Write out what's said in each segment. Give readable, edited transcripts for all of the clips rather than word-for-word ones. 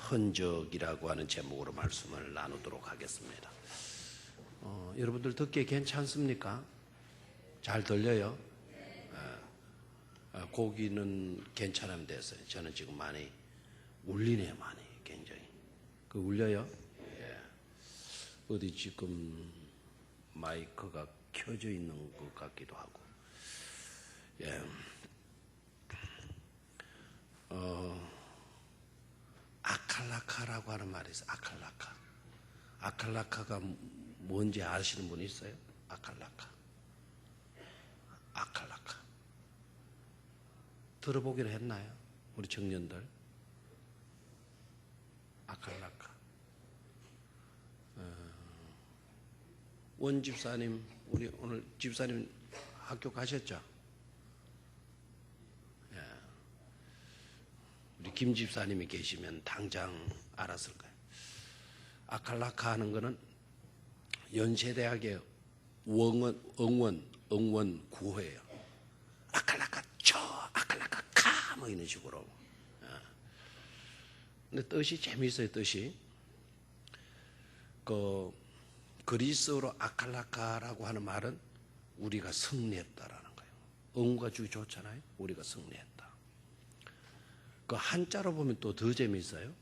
흔적이라고 하는 제목으로 말씀을 나누도록 하겠습니다. 여러분들 듣기에 괜찮습니까? 잘 들려요? 고기는 괜찮으면 됐어요. 저는 지금 많이 울리네요. 많이 굉장히. 울려요? 예. 어디 지금 마이크가 켜져 있는 것 같기도 하고. 예. 아칼라카라고 하는 말이 있어요. 아칼라카. 아칼라카가 뭔지 아시는 분 있어요? 아칼라카. 아칼라카. 들어보기로 했나요? 우리 청년들. 아칼라카. 원 집사님, 우리 오늘 집사님 학교 가셨죠? 예. 우리 김 집사님이 계시면 당장 알았을 거예요. 아칼라카 하는 거는 연세대학의 응원 구호예요. 아칼라카 쳐, 아칼라카 카, 뭐 이런 식으로. 근데 뜻이 재미있어요. 뜻이 그리스어로 아칼라카라고 하는 말은 우리가 승리했다라는 거예요. 응우가 주기 좋잖아요. 우리가 승리했다. 한자로 보면 또 더 재미있어요.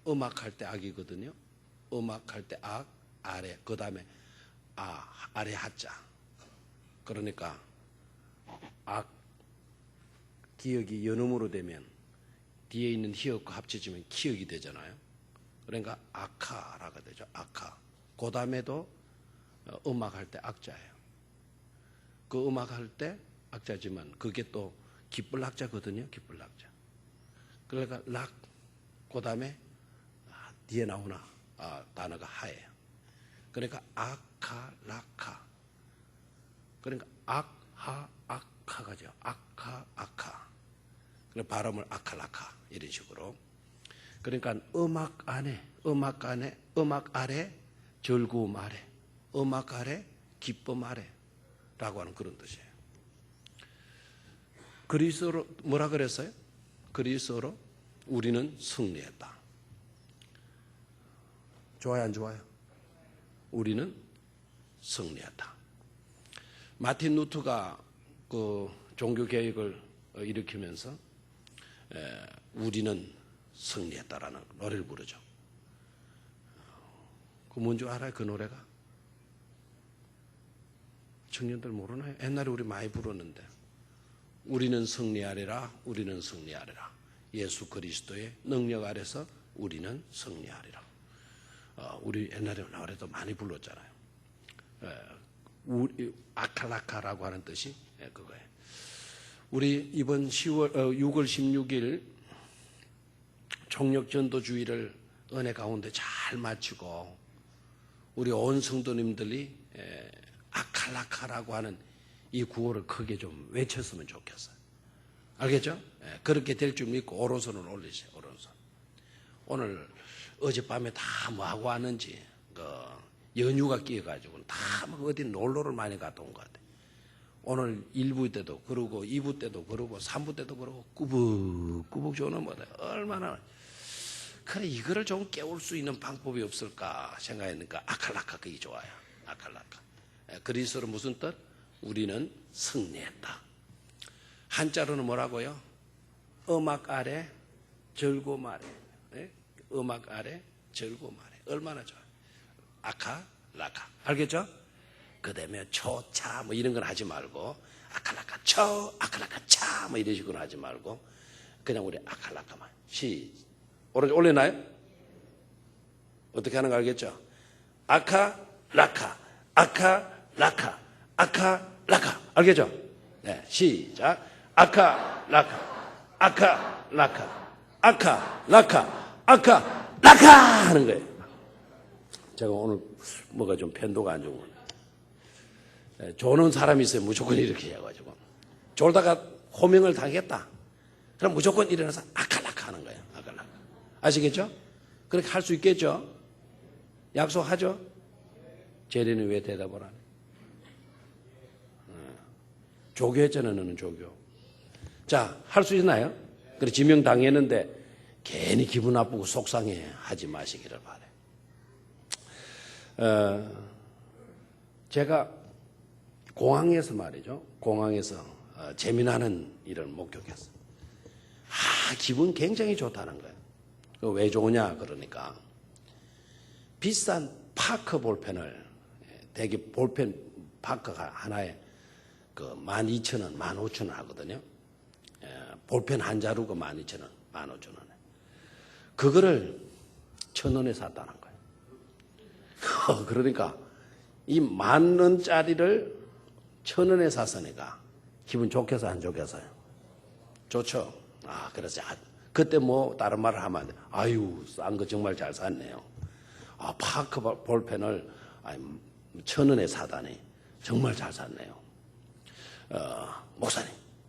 음악할 때 악이거든요. 음악할 때 악, 아래, 그 다음에 아래 하자. 그러니까 악, 기억이 연음으로 되면 뒤에 있는 히읗과 합쳐지면 기억이 되잖아요. 그러니까 아카라가 되죠. 아카. 그 다음에도 음악할 때 악자예요. 그 음악할 때 악자지만 그게 또 기쁠 악자거든요. 기쁠 악자. 그러니까 락, 그 다음에 뒤에 나오나 단어가 하예요. 그러니까 아카라카. 그러니까 악하 아카가죠. 아카 아카. 그래서 발음을 아칼라카 이런 식으로. 그러니까 음악 아래 즐거움 아래, 음악 아래 기쁨 아래라고 하는 그런 뜻이에요. 그리스어로 뭐라 그랬어요? 그리스어로 우리는 승리했다. 좋아요, 안 좋아요? 우리는 승리했다. 마틴 루터가 그 종교 개혁을 일으키면서 우리는 승리했다라는 노래를 부르죠. 그 뭔지 알아요? 그 노래가? 청년들 모르나요? 옛날에 우리 많이 부르는데 우리는 승리하리라, 우리는 승리하리라. 예수 그리스도의 능력 아래서 우리는 승리하리라. 우리 옛날에 노래도 많이 불렀잖아요. 아칼라카라고 하는 뜻이 그거예요. 우리 이번 6월 16일 총력전도주의를 은혜 가운데 잘 마치고 우리 온 성도님들이 아칼라카라고 하는 이 구호를 크게 좀 외쳤으면 좋겠어요. 알겠죠? 그렇게 될 줄 믿고 오른손을 올리세요. 오른손. 오늘 어젯밤에 다 뭐하고 왔는지 연휴가 끼어가지고 다 어디 놀러를 많이 갔다 온 것 같아요. 오늘 1부 때도 그러고 2부 때도 그러고 3부 때도 그러고 꾸벅꾸벅 조는 뭐다. 얼마나 그래 이거를 좀 깨울 수 있는 방법이 없을까 생각했으니까 아칼라카 그게 좋아요. 아칼라카. 그리스어로 무슨 뜻? 우리는 승리했다. 한자로는 뭐라고요? 음악 아래 즐거움 아래. 음악 아래 즐거움 아래. 얼마나 좋아요. 아칼라카. 알겠죠? 그 다음에 초차 뭐 이런 건 하지 말고 아칼라카 초 아칼라카 차 뭐 이런 식으로 하지 말고 그냥 우리 아칼라카만 오른쪽 올려놔요? 어떻게 하는 거 알겠죠? 아칼라카 아칼라카 아칼라카 알겠죠? 네, 시작. 아칼라카 아칼라카 아칼라카 아칼라카 하는 거예요. 제가 오늘 뭐가 좀 편도가 안 좋은 거예요. 조는 사람이 있어요. 무조건 이렇게 해가지고 졸다가 호명을 당했다. 그럼 무조건 일어나서 아칼라카 하는 거예요. 아칼라카. 아시겠죠? 그렇게 할 수 있겠죠? 약속하죠? 제리는 왜 대답을 안 해? 조교했잖아. 너는 조교. 자, 할 수 있나요? 그래 지명 당했는데 괜히 기분 나쁘고 속상해 하지 마시기를 바래요. 제가 공항에서 말이죠. 공항에서 재미나는 일을 목격했어요. 기분 굉장히 좋다는 거예요. 왜 좋으냐 그러니까 비싼 파커 볼펜을 대개 볼펜 파커가 하나에 그 12,000원, 15,000원 하거든요. 볼펜 한 자루가 12,000원, 15,000원에. 그거를 1,000원에 샀다는 거예요. 그러니까 이 10,000원짜리를 1,000원에 샀으니까 기분 좋겠어, 안 좋겠어요? 좋죠. 그래서 그때 뭐 다른 말을 하면 안 돼. 아유, 싼 거 정말 잘 샀네요. 파커 볼펜을 1,000원에 사다니 정말 잘 샀네요.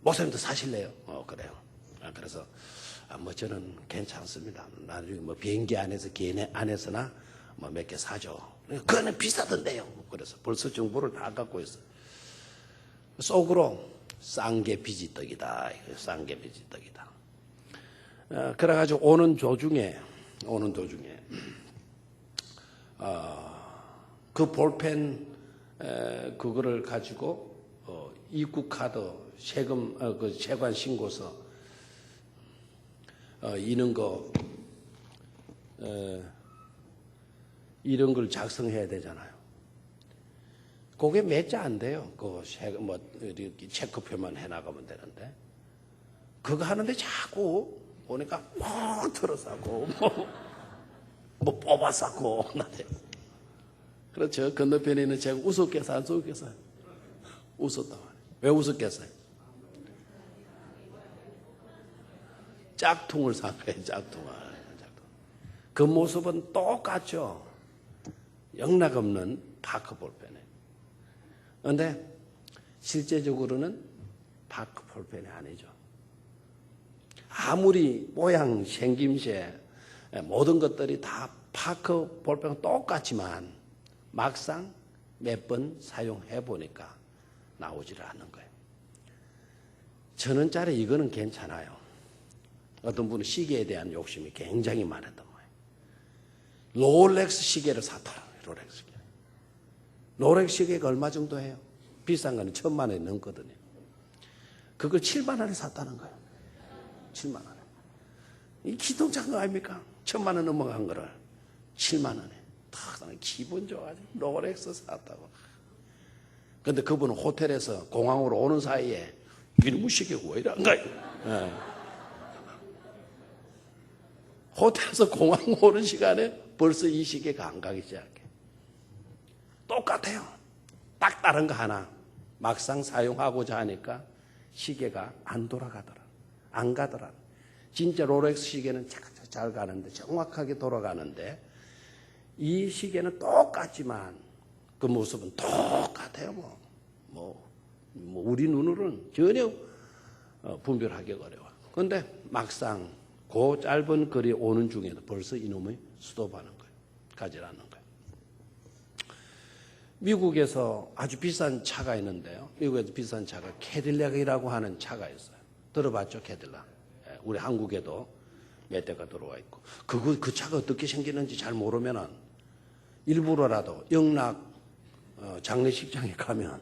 목사님도 사실래요? 그래요. 그래서 뭐 저는 괜찮습니다. 나중에 뭐 비행기 안에서 기내 안에서나 뭐 몇 개 사죠. 그거는 비싸던데요. 그래서 벌써 정보를 다 갖고 있어요. 속으로 싼 게 비지떡이다. 싼 게 비지떡이다. 그래가지고 오는 도중에 그 볼펜 그거를 가지고 입국 카드 세금 그 세관 신고서 이런 걸 작성해야 되잖아요. 그게 몇 자 안 돼요. 그 뭐 이렇게 체크표만 해나가면 되는데 그거 하는데 자꾸 보니까 뭐 털어싸고 뭐 뽑아싸고 나한테. 그렇죠. 건너편에 있는 제가 웃었겠어요, 안 웃었겠어요? 웃었다 말이에요. 왜 웃었겠어요? 짝퉁을 산 거예요, 짝퉁을. 그 모습은 똑같죠. 영락없는 파커 볼펜에. 그런데 실제적으로는 파커 볼펜이 아니죠. 아무리 모양, 생김새, 모든 것들이 다 파커 볼펜과 똑같지만 막상 몇 번 사용해 보니까 나오지를 않는 거예요. 1,000원짜리 이거는 괜찮아요. 어떤 분은 시계에 대한 욕심이 굉장히 많았던 거예요. 롤렉스 시계를 사더라고요. 롤렉스 시계. 롤렉스 시계가 얼마 정도 해요? 비싼 거는 1,000만 원이 넘거든요. 그걸 7만 원에 샀다는 거예요. 7만 원에. 이 기동찬 거 아닙니까? 1,000만 원 넘어간 거를 7만 원에. 탁 기분 좋아가지고 롤렉스 샀다고. 근데 그분은 호텔에서 공항으로 오는 사이에 이놈의 시계가 왜 이런가요? 호텔에서 공항 오는 시간에 벌써 이 시계가 안 가기 시작해. 똑같아요. 딱 다른 거 하나. 막상 사용하고자 하니까 시계가 안 돌아가더라. 안 가더라. 진짜 롤렉스 시계는 잘 가는데 정확하게 돌아가는데 이 시계는 똑같지만 그 모습은 똑같아요. 우리 눈으로는 전혀 분별하기 어려워. 그런데 막상 그 짧은 거리 오는 중에도 벌써 이놈의 스톱하는 거예요. 가지 않는 거예요. 미국에서 아주 비싼 차가 있는데요. 미국에서 비싼 차가 캐딜락이라고 하는 차가 있어요. 들어봤죠, 캐딜락? 우리 한국에도 몇 대가 들어와 있고. 그 차가 어떻게 생기는지 잘 모르면은 일부러라도 영락 장례식장에 가면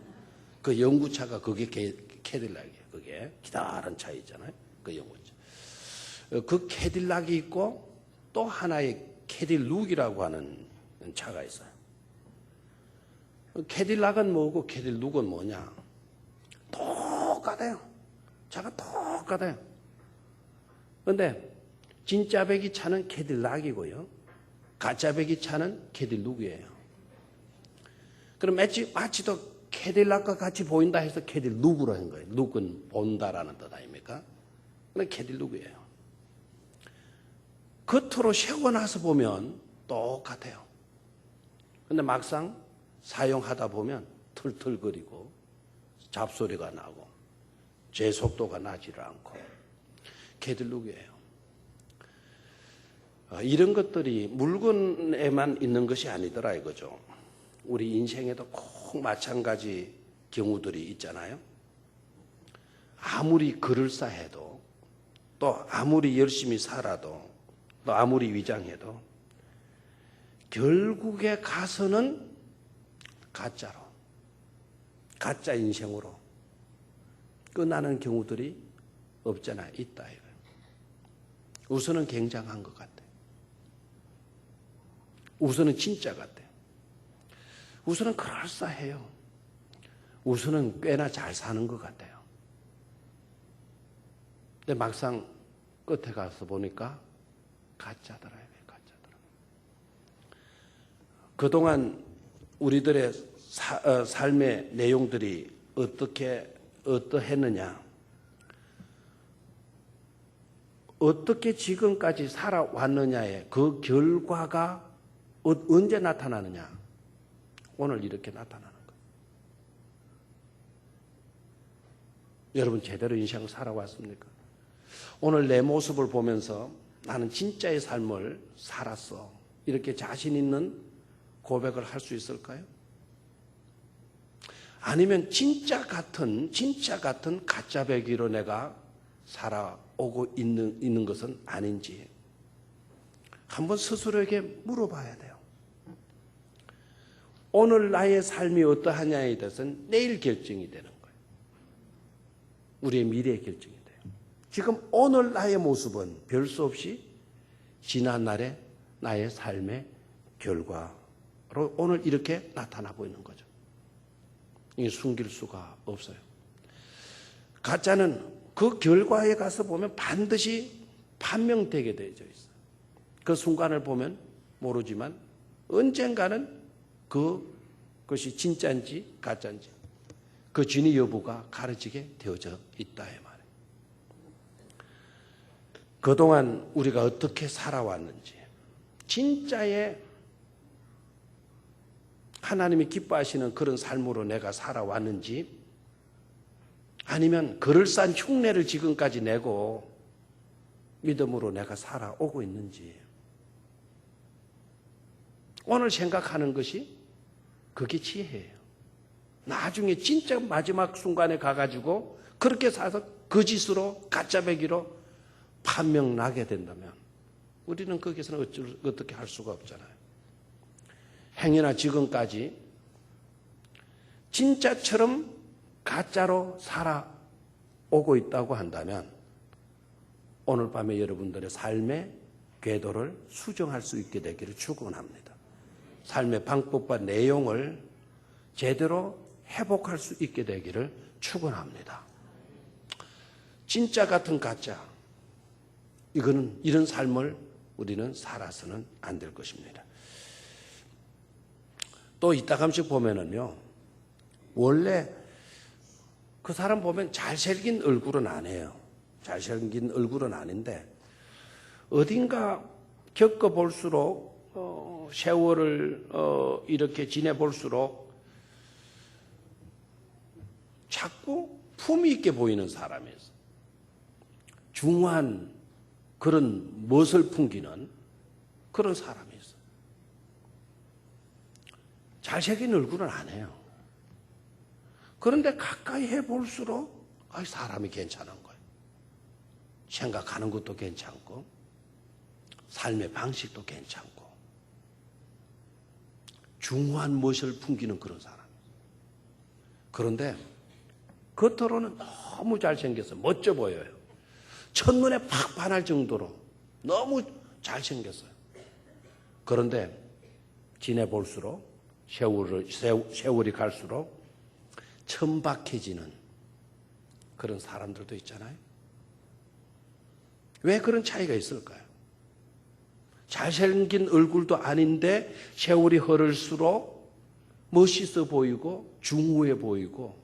그 연구차가 그게 캐딜락이에요. 그게 기다란 차 있잖아요. 그 연구차. 그 캐딜락이 있고 또 하나의 캐딜룩이라고 하는 차가 있어요. 캐딜락은 뭐고 캐딜룩은 뭐냐? 똑같아요. 차가 똑같아요. 그런데 진짜 배기 차는 캐딜락이고요. 가짜 배기 차는 캐딜룩이에요. 그럼 마치 또 캐딜락과 같이 보인다 해서 캐딜룩으로 한 거예요. 룩은 본다라는 뜻 아닙니까? 그건 캐딜룩이에요. 겉으로 세우고 나서 보면 똑같아요. 근데 막상 사용하다 보면 털털거리고 잡소리가 나고 제 속도가 나지를 않고 캐딜룩이에요. 이런 것들이 물건에만 있는 것이 아니더라 이거죠. 우리 인생에도 꼭 마찬가지 경우들이 있잖아요. 아무리 그럴싸해도 또 아무리 열심히 살아도 또 아무리 위장해도 결국에 가서는 가짜로, 가짜 인생으로 끝나는 경우들이 없잖아, 있다 이거예요. 우선은 굉장한 것 같아요. 우선은 진짜 같아요. 우선은 그럴싸해요. 우선은 꽤나 잘 사는 것 같아요. 근데 막상 끝에 가서 보니까 가짜더라고요. 가짜더라고요. 그동안 우리들의 삶의 내용들이 어떠했느냐, 어떻게 지금까지 살아왔느냐의 그 결과가 언제 나타나느냐, 오늘 이렇게 나타나는 거예요. 여러분 제대로 인생을 살아왔습니까? 오늘 내 모습을 보면서 나는 진짜의 삶을 살았어, 이렇게 자신 있는 고백을 할 수 있을까요? 아니면 진짜 같은 가짜 배기로 내가 살아오고 있는 것은 아닌지 한번 스스로에게 물어봐야 돼요. 오늘 나의 삶이 어떠하냐에 대해서는 내일 결정이 되는 거예요. 우리의 미래의 결정이 돼요. 지금 오늘 나의 모습은 별 수 없이 지난날의 나의 삶의 결과로 오늘 이렇게 나타나고 있는 거죠. 이게 숨길 수가 없어요. 가짜는 그 결과에 가서 보면 반드시 판명되게 되어 있어요. 그 순간을 보면 모르지만 언젠가는 그것이 진짜인지 가짜인지 그 진위 여부가 가려지게 되어져 있다 이 말이에요. 그동안 우리가 어떻게 살아왔는지, 진짜의 하나님이 기뻐하시는 그런 삶으로 내가 살아왔는지, 아니면 그럴싸한 흉내를 지금까지 내고 믿음으로 내가 살아오고 있는지, 오늘 생각하는 것이 그게 지혜예요. 나중에 진짜 마지막 순간에 가가지고 그렇게 사서 거짓으로 가짜배기로 판명 나게 된다면 우리는 거기서는 어떻게 할 수가 없잖아요. 행여나 지금까지 진짜처럼 가짜로 살아오고 있다고 한다면 오늘 밤에 여러분들의 삶의 궤도를 수정할 수 있게 되기를 축원합니다. 삶의 방법과 내용을 제대로 회복할 수 있게 되기를 축원합니다. 진짜 같은 가짜, 이런 삶을 우리는 살아서는 안 될 것입니다. 또 이따금씩 보면은요, 원래 그 사람 보면 잘생긴 얼굴은 아니에요. 잘생긴 얼굴은 아닌데 어딘가 겪어볼수록 세월을 이렇게 지내볼수록 자꾸 품위 있게 보이는 사람이에요. 중후한 그런 멋을 풍기는 그런 사람이 있어요. 잘생긴 얼굴은 아니에요. 그런데 가까이 해볼수록 사람이 괜찮은 거예요. 생각하는 것도 괜찮고 삶의 방식도 괜찮고 중후한 멋을 풍기는 그런 사람. 그런데 겉으로는 너무 잘생겨서 멋져 보여요. 첫눈에 팍 반할 정도로 너무 잘생겼어요. 그런데 지내볼수록 세월이 갈수록 천박해지는 그런 사람들도 있잖아요. 왜 그런 차이가 있을까요? 잘생긴 얼굴도 아닌데 세월이 흐를수록 멋있어 보이고 중후해 보이고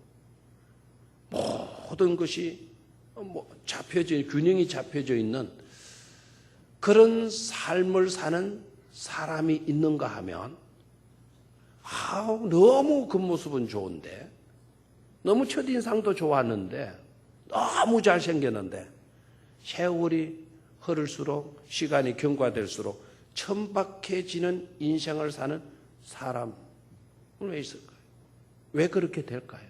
모든 것이 균형이 잡혀져 있는 그런 삶을 사는 사람이 있는가 하면 너무 그 모습은 좋은데, 너무 첫인상도 좋았는데, 너무 잘생겼는데 세월이 흐를수록 시간이 경과될수록 천박해지는 인생을 사는 사람은 왜 있을까요? 왜 그렇게 될까요?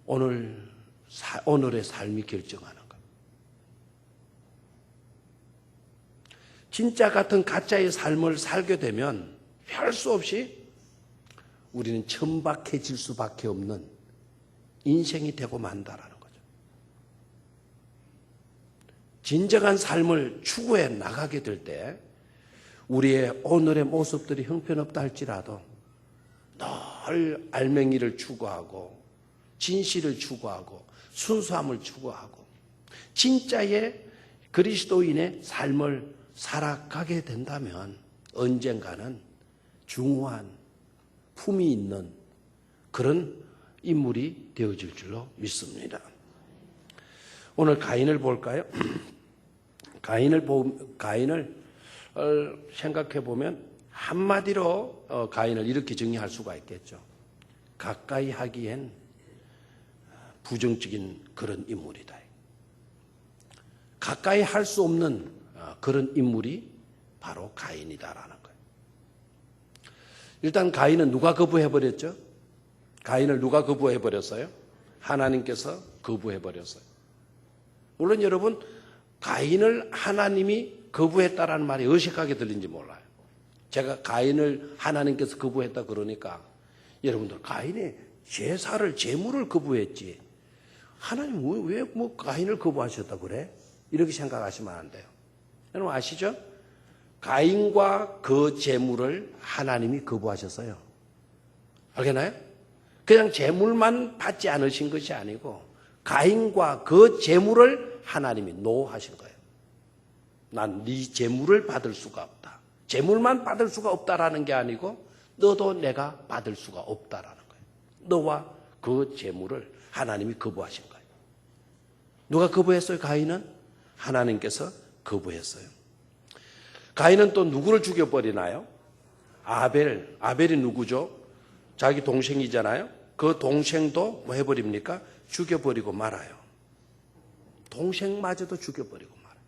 오늘의 삶이 결정하는 것. 진짜 같은 가짜의 삶을 살게 되면 별 수 없이 우리는 천박해질 수밖에 없는 인생이 되고 만다라는 거죠. 진정한 삶을 추구해 나가게 될 때 우리의 오늘의 모습들이 형편없다 할지라도 늘 알맹이를 추구하고 진실을 추구하고 순수함을 추구하고 진짜의 그리스도인의 삶을 살아가게 된다면 언젠가는 중후한 품이 있는 그런 인물이 되어질 줄로 믿습니다. 오늘 가인을 볼까요? 가인을 생각해 보면 한마디로 가인을 이렇게 정의할 수가 있겠죠. 가까이 하기엔 부정적인 그런 인물이다. 가까이 할 수 없는 그런 인물이 바로 가인이다라는 거예요. 일단 가인은 누가 거부해버렸죠? 가인을 누가 거부해버렸어요? 하나님께서 거부해버렸어요. 물론 여러분 가인을 하나님이 거부했다라는 말이 어색하게 들린지 몰라요. 제가 가인을 하나님께서 거부했다 그러니까 여러분들 가인의 제사를 제물을 거부했지 하나님 왜 가인을 거부하셨다 그래? 이렇게 생각하시면 안 돼요. 여러분 아시죠? 가인과 그 제물을 하나님이 거부하셨어요. 알겠나요? 그냥 제물만 받지 않으신 것이 아니고 가인과 그 제물을 하나님이 노하신 거예요. 난 네 제물을 받을 수가 없다. 제물만 받을 수가 없다라는 게 아니고 너도 내가 받을 수가 없다라는 거예요. 너와 그 제물을 하나님이 거부하신 거예요. 누가 거부했어요? 가인은? 하나님께서 거부했어요. 가인은 또 누구를 죽여버리나요? 아벨이 누구죠? 자기 동생이잖아요. 그 동생도 뭐 해버립니까? 죽여버리고 말아요. 동생마저도 죽여버리고 말아요.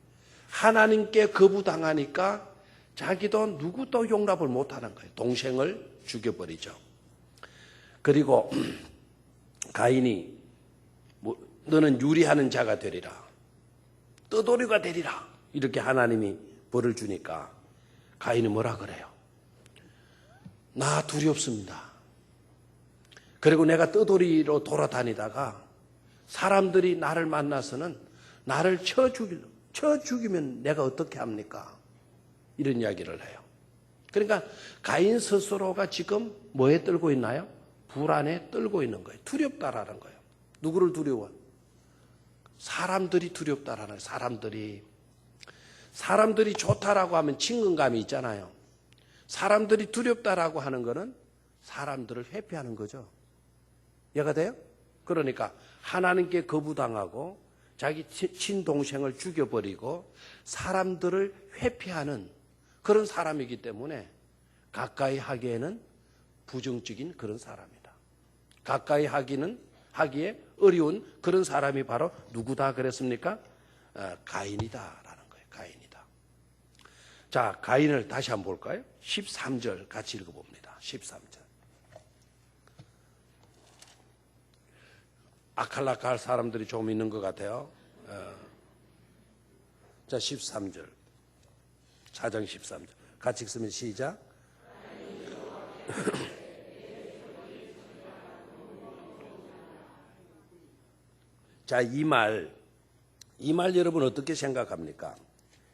하나님께 거부당하니까 자기도 누구도 용납을 못하는 거예요. 동생을 죽여버리죠. 그리고 가인이 너는 유리하는 자가 되리라. 떠돌이가 되리라. 이렇게 하나님이 벌을 주니까 가인이 뭐라 그래요? 나 두렵습니다. 그리고 내가 떠돌이로 돌아다니다가 사람들이 나를 만나서는 나를 쳐 죽이면 내가 어떻게 합니까? 이런 이야기를 해요. 그러니까 가인 스스로가 지금 뭐에 떨고 있나요? 불안에 떨고 있는 거예요. 두렵다라는 거예요. 누구를 두려워? 사람들이 두렵다라는 거예요. 사람들이 좋다라고 하면 친근감이 있잖아요. 사람들이 두렵다라고 하는 거는 사람들을 회피하는 거죠. 이해가 돼요? 그러니까 하나님께 거부당하고 자기 친동생을 죽여버리고 사람들을 회피하는 그런 사람이기 때문에 가까이 하기에는 부정적인 그런 사람이다. 가까이 하기에 어려운 그런 사람이 바로 누구다 그랬습니까? 가인이다라는 거예요. 가인이다. 자, 가인을 다시 한번 볼까요? 13절 같이 읽어봅니다. 13절. 아칼라카 할 사람들이 좀 있는 것 같아요. 자, 13절. 4장 13절. 같이 읽으면 시작. 자, 이 말 여러분 어떻게 생각합니까?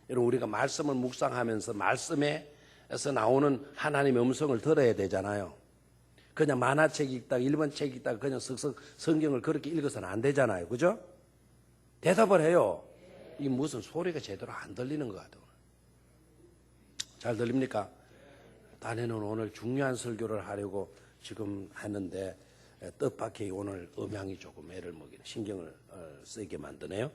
여러분 우리가 말씀을 묵상하면서 말씀에서 나오는 하나님의 음성을 들어야 되잖아요. 그냥 만화책 읽다가 일본 책 읽다가 그냥 쓱쓱 성경을 그렇게 읽어서는 안 되잖아요. 그죠? 대답을 해요. 이 무슨 소리가 제대로 안 들리는 것 같아요. 잘 들립니까? 딴에는 오늘 중요한 설교를 하려고 지금 했는데 뜻밖의 오늘 음향이 조금 애를 먹이는 신경을 쓰게 만드네요.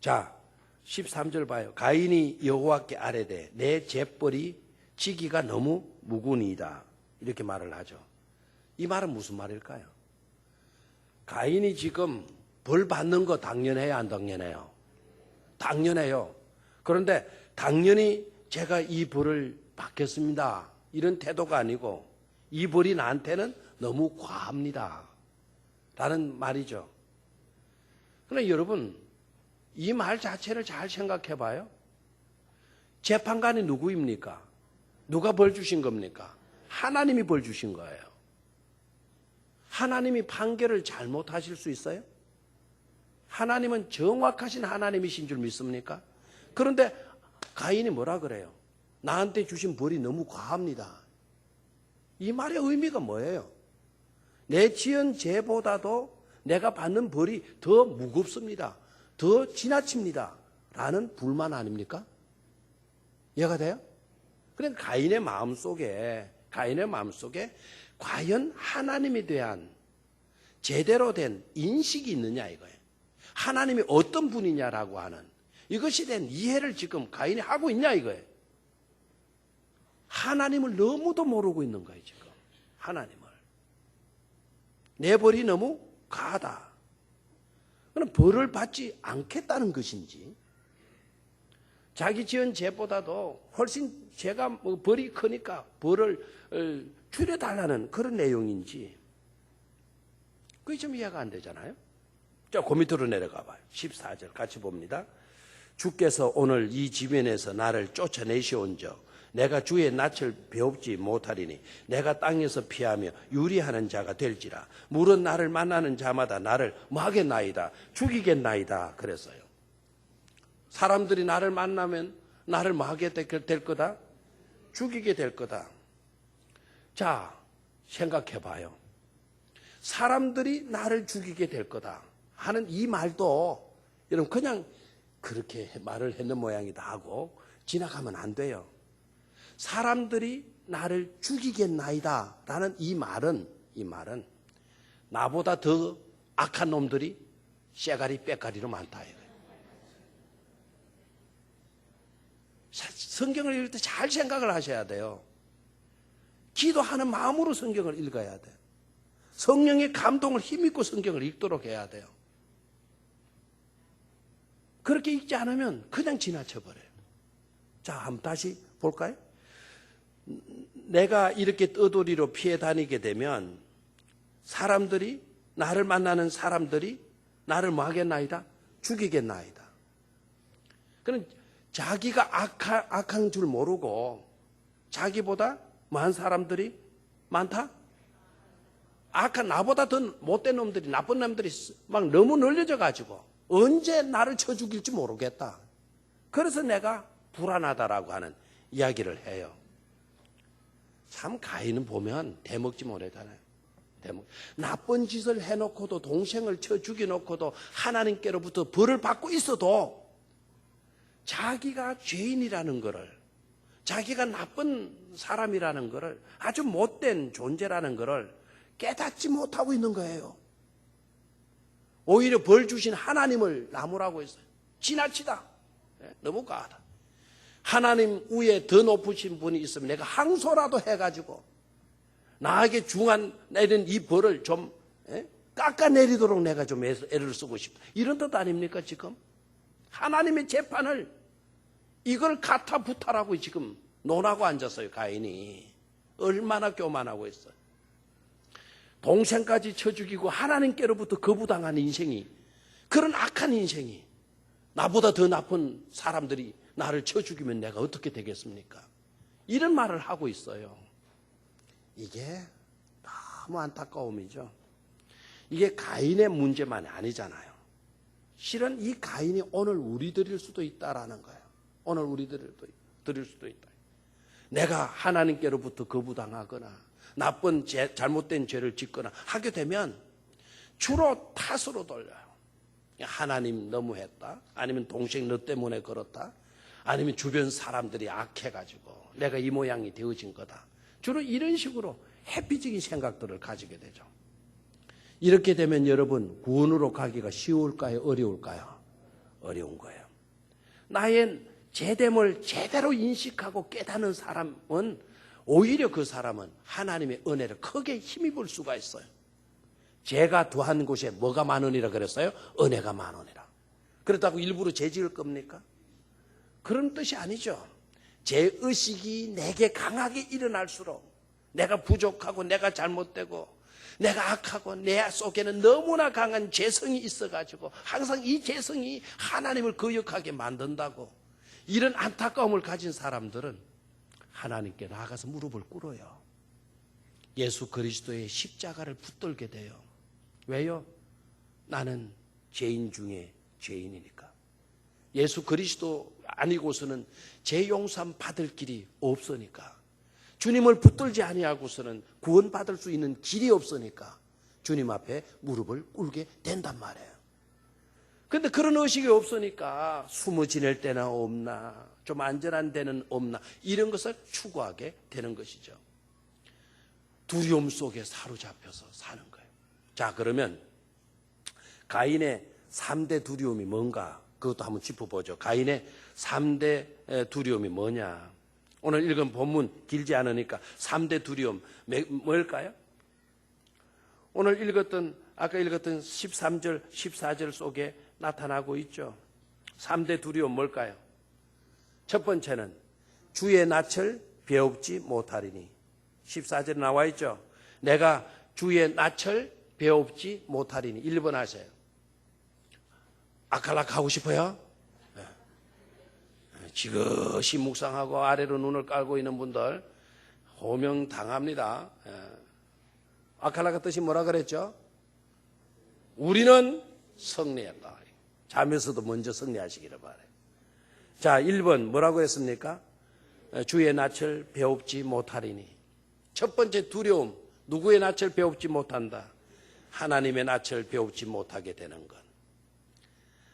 자, 13절 봐요. 가인이 여호와께 아뢰되 내 재벌이 지기가 너무 무구니이다. 이렇게 말을 하죠. 이 말은 무슨 말일까요? 가인이 지금 벌 받는 거 당연해요, 안 당연해요? 당연해요. 그런데 당연히 제가 이 벌을 받겠습니다. 이런 태도가 아니고 이 벌이 나한테는 너무 과합니다. 라는 말이죠. 그러나 여러분, 이 말 자체를 잘 생각해 봐요. 재판관이 누구입니까? 누가 벌 주신 겁니까? 하나님이 벌 주신 거예요. 하나님이 판결을 잘못하실 수 있어요? 하나님은 정확하신 하나님이신 줄 믿습니까? 그런데 가인이 뭐라 그래요? 나한테 주신 벌이 너무 과합니다. 이 말의 의미가 뭐예요? 내 지은 죄보다도 내가 받는 벌이 더 무겁습니다. 더 지나칩니다. 라는 불만 아닙니까? 이해가 돼요? 그러니까 가인의 마음속에 과연 하나님에 대한 제대로 된 인식이 있느냐 이거예요. 하나님이 어떤 분이냐라고 하는 이것에 대한 이해를 지금 가인이 하고 있냐 이거예요. 하나님을 너무도 모르고 있는 거예요 지금. 하나님을. 내 벌이 너무 과하다. 그럼 벌을 받지 않겠다는 것인지, 자기 지은 죄보다도 훨씬 죄가 벌이 크니까 벌을 줄여달라는 그런 내용인지, 그게 좀 이해가 안 되잖아요. 자, 그 밑으로 내려가 봐요. 14절 같이 봅니다. 주께서 오늘 이 지면에서 나를 쫓아내시온즉 내가 주의 낯을 배웁지 못하리니 내가 땅에서 피하며 유리하는 자가 될지라. 물은 나를 만나는 자마다 나를 뭐 하겠나이다, 죽이겠나이다 그랬어요. 사람들이 나를 만나면 나를 뭐 하게 될 거다? 죽이게 될 거다. 자, 생각해 봐요. 사람들이 나를 죽이게 될 거다 하는 이 말도 여러분 그냥 그렇게 말을 했는 모양이다 하고 지나가면 안 돼요. 사람들이 나를 죽이겠나이다 라는 이 말은 나보다 더 악한 놈들이 쎄가리 빼가리로 많다 이거예요. 성경을 읽을 때 잘 생각을 하셔야 돼요. 기도하는 마음으로 성경을 읽어야 돼요. 성령의 감동을 힘입고 성경을 읽도록 해야 돼요. 그렇게 읽지 않으면 그냥 지나쳐버려요. 자, 한번 다시 볼까요? 내가 이렇게 떠돌이로 피해 다니게 되면 사람들이, 나를 만나는 사람들이 나를 뭐 하겠나이다? 죽이겠나이다. 그럼 자기가 악한 줄 모르고 자기보다 뭐한 사람들이 많다? 악한 나보다 더 못된 놈들이, 나쁜 놈들이 막 너무 널려져 가지고 언제 나를 쳐 죽일지 모르겠다. 그래서 내가 불안하다라고 하는 이야기를 해요. 참 가인은 보면 대먹지 못하잖아요. 나쁜 짓을 해놓고도, 동생을 쳐 죽여놓고도 하나님께로부터 벌을 받고 있어도 자기가 죄인이라는 것을, 자기가 나쁜 사람이라는 것을, 아주 못된 존재라는 것을 깨닫지 못하고 있는 거예요. 오히려 벌 주신 하나님을 나무라고 했어요. 지나치다. 너무 과하다. 하나님 위에 더 높으신 분이 있으면 내가 항소라도 해가지고 나에게 중한 내린 이 벌을 좀 깎아내리도록 내가 좀 애를 쓰고 싶다. 이런 뜻 아닙니까 지금? 하나님의 재판을 이걸 가타부타라고 지금 논하고 앉았어요. 가인이 얼마나 교만하고 있어요. 동생까지 쳐 죽이고 하나님께로부터 거부당한 인생이, 그런 악한 인생이, 나보다 더 나쁜 사람들이 나를 쳐 죽이면 내가 어떻게 되겠습니까? 이런 말을 하고 있어요. 이게 너무 안타까움이죠. 이게 가인의 문제만이 아니잖아요. 실은 이 가인이 오늘 우리들일 수도 있다라는 거예요. 오늘 우리들일 수도 있다. 내가 하나님께로부터 거부당하거나 나쁜 잘못된 죄를 짓거나 하게 되면 주로 탓으로 돌려요. 하나님 너무했다, 아니면 동생 너 때문에 그렇다, 아니면 주변 사람들이 악해가지고 내가 이 모양이 되어진 거다. 주로 이런 식으로 회피적인 생각들을 가지게 되죠. 이렇게 되면 여러분, 구원으로 가기가 쉬울까요? 어려울까요? 어려운 거예요. 나의 죄됨을 제대로 인식하고 깨닫는 사람은 오히려 그 사람은 하나님의 은혜를 크게 힘입을 수가 있어요. 죄가 더한 곳에 뭐가 많으니라 그랬어요? 은혜가 많으니라. 그렇다고 일부러 죄 지을 겁니까? 그런 뜻이 아니죠. 죄의식이 내게 강하게 일어날수록, 내가 부족하고 내가 잘못되고 내가 악하고 내 속에는 너무나 강한 죄성이 있어가지고 항상 이 죄성이 하나님을 거역하게 만든다고, 이런 안타까움을 가진 사람들은 하나님께 나아가서 무릎을 꿇어요. 예수 그리스도의 십자가를 붙들게 돼요. 왜요? 나는 죄인 중에 죄인이니까. 예수 그리스도 아니고서는 죄 용서함 받을 길이 없으니까. 주님을 붙들지 아니하고서는 구원받을 수 있는 길이 없으니까 주님 앞에 무릎을 꿇게 된단 말이에요. 그런데 그런 의식이 없으니까 숨어 지낼 때나 없나, 좀 안전한 데는 없나, 이런 것을 추구하게 되는 것이죠. 두려움 속에 사로잡혀서 사는 거예요. 자, 그러면 가인의 3대 두려움이 뭔가, 그것도 한번 짚어보죠. 가인의 3대 두려움이 뭐냐. 오늘 읽은 본문 길지 않으니까 3대 두려움 뭘까요? 오늘 아까 읽었던 13절, 14절 속에 나타나고 있죠. 3대 두려움 뭘까요? 첫 번째는 주의 낯을 배웁지 못하리니. 14절에 나와 있죠. 내가 주의 낯을 배웁지 못하리니. 1번 하세요. 아칼락 하고 싶어요? 네. 지그시 묵상하고 아래로 눈을 깔고 있는 분들 호명 당합니다. 아칼락의 뜻이 뭐라 그랬죠? 우리는 승리한다. 자면서도 먼저 승리하시기를 바라요. 자, 1번 뭐라고 했습니까? 주의 낯을 배웁지 못하리니. 첫 번째 두려움, 누구의 낯을 배웁지 못한다? 하나님의 낯을 배웁지 못하게 되는 것.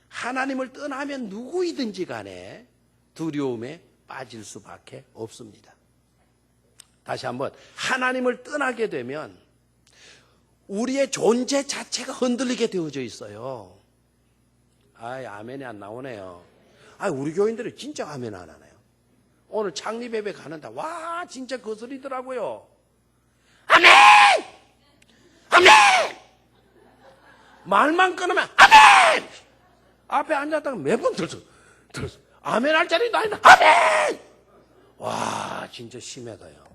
하나님을 떠나면 누구이든지 간에 두려움에 빠질 수밖에 없습니다. 다시 한번, 하나님을 떠나게 되면 우리의 존재 자체가 흔들리게 되어져 있어요. 아멘이 안 나오네요. 우리 교인들이 진짜 아멘 안 하네요. 오늘 창립예배 가는데 와 진짜 거슬리더라고요. 아멘! 아멘! 말만 끊으면 아멘! 앞에 앉았다가 몇 번 들었어. 아멘 할 자리도 아니다. 아멘! 와 진짜 심하다요.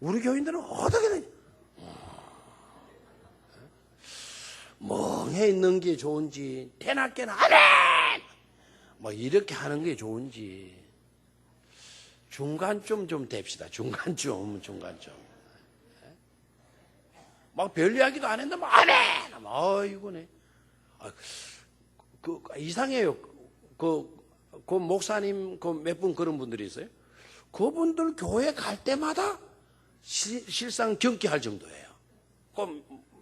우리 교인들은 어떻게 되냐? 멍해 있는 게 좋은지, 대낮게는 아멘! 뭐 이렇게 하는 게 좋은지, 중간쯤 좀 됩시다. 중간쯤. 막 별 이야기도 안 했는데, 막 아멘! 이거네. 이상해요. 그 목사님, 몇 분 그런 분들이 있어요. 그분들 교회 갈 때마다 실상 경기할 정도예요.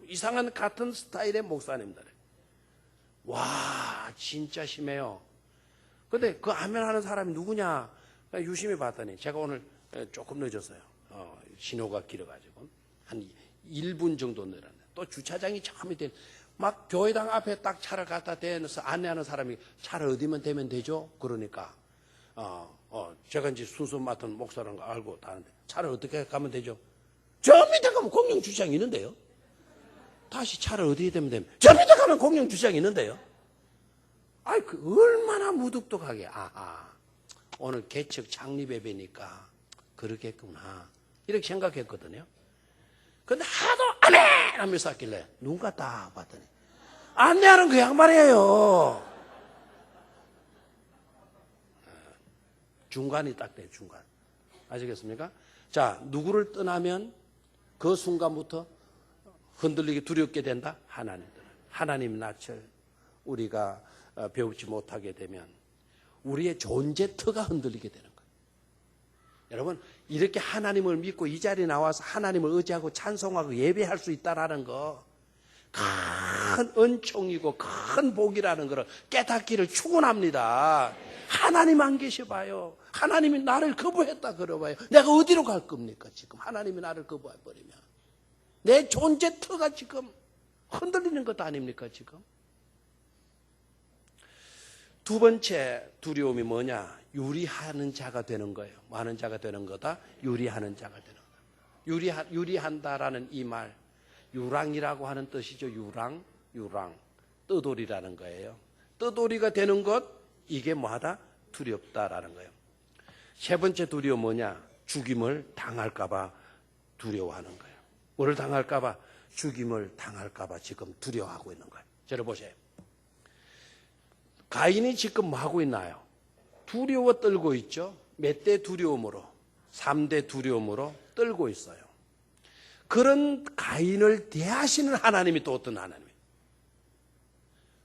이상한 같은 스타일의 목사님들. 와, 진짜 심해요. 근데 그 아멘 하는 사람이 누구냐? 유심히 봤더니 제가 오늘 조금 늦었어요. 신호가 길어가지고. 한 1분 정도 늦었네. 또 주차장이 처음이 막 교회당 앞에 딱 차를 갖다 대서 안내하는 사람이 차를 어디면 대면 되죠? 그러니까, 제가 이제 순서 맡은 목사라는 거 알고 다는데 차를 어떻게 가면 되죠? 저 밑에 가면 공영 주차장이 있는데요. 다시 차를 어디에 대면 되면 저 밑에 가면 공영 주차장이 있는데요. 얼마나 무뚝뚝하게. 오늘 개척 창립 예배니까 그러겠구나 이렇게 생각했거든요. 근데 하도 아멘 하면서 왔길래 눈 딱 봤더니 안내하는 그 양반이에요. 중간이 딱 돼. 중간. 아시겠습니까? 자, 누구를 떠나면 그 순간부터 흔들리게 두렵게 된다? 하나님 낯을 우리가 배우지 못하게 되면 우리의 존재터가 흔들리게 되는 거예요. 여러분, 이렇게 하나님을 믿고 이 자리에 나와서 하나님을 의지하고 찬송하고 예배할 수 있다라는 거 큰 은총이고 큰 복이라는 것을 깨닫기를 축원합니다. 하나님 안 계셔봐요. 하나님이 나를 거부했다 그러봐요. 내가 어디로 갈 겁니까 지금? 하나님이 나를 거부해버리면 내 존재터가 지금 흔들리는 것도 아닙니까 지금? 두 번째 두려움이 뭐냐? 유리하는 자가 되는 거예요. 뭐 하는 자가 되는 거다? 유리하는 자가 되는 거다. 유리한다라는 이 말, 유랑이라고 하는 뜻이죠. 유랑. 떠돌이라는 거예요. 떠돌이가 되는 것, 이게 뭐하다? 두렵다라는 거예요. 세 번째 두려움 뭐냐? 죽임을 당할까 봐 두려워하는 거예요. 뭐를 당할까봐, 죽임을 당할까봐 지금 두려워하고 있는 거예요. 저를 보세요. 가인이 지금 뭐 하고 있나요? 두려워 떨고 있죠. 몇 대 두려움으로? 3대 두려움으로 떨고 있어요. 그런 가인을 대하시는 하나님이 또 어떤 하나님이에요?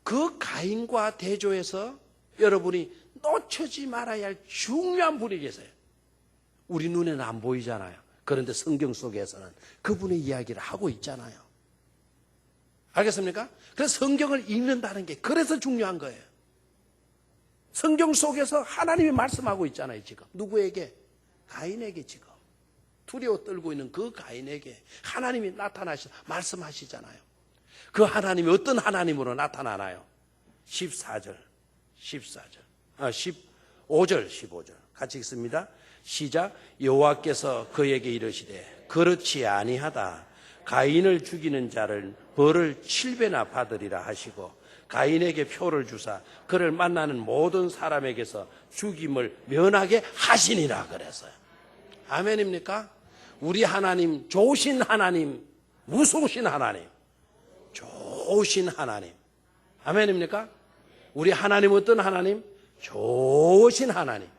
그 가인과 대조해서 여러분이 놓치지 말아야 할 중요한 분이 계세요. 우리 눈에는 안 보이잖아요. 그런데 성경 속에서는 그분의 이야기를 하고 있잖아요. 알겠습니까? 그래서 성경을 읽는다는 게 그래서 중요한 거예요. 성경 속에서 하나님이 말씀하고 있잖아요, 지금. 누구에게? 가인에게 지금. 두려워 떨고 있는 그 가인에게 하나님이 말씀하시잖아요. 그 하나님이 어떤 하나님으로 나타나나요? 15절, 15절. 같이 읽습니다. 시작. 여호와께서 그에게 이르시되 그렇지 아니하다. 가인을 죽이는 자를 벌을 7배나 받으리라 하시고 가인에게 표를 주사 그를 만나는 모든 사람에게서 죽임을 면하게 하시니라 그랬어요. 아멘입니까? 우리 하나님, 좋으신 하나님, 무서우신 하나님, 좋으신 하나님. 아멘입니까? 우리 하나님 어떤 하나님? 좋으신 하나님.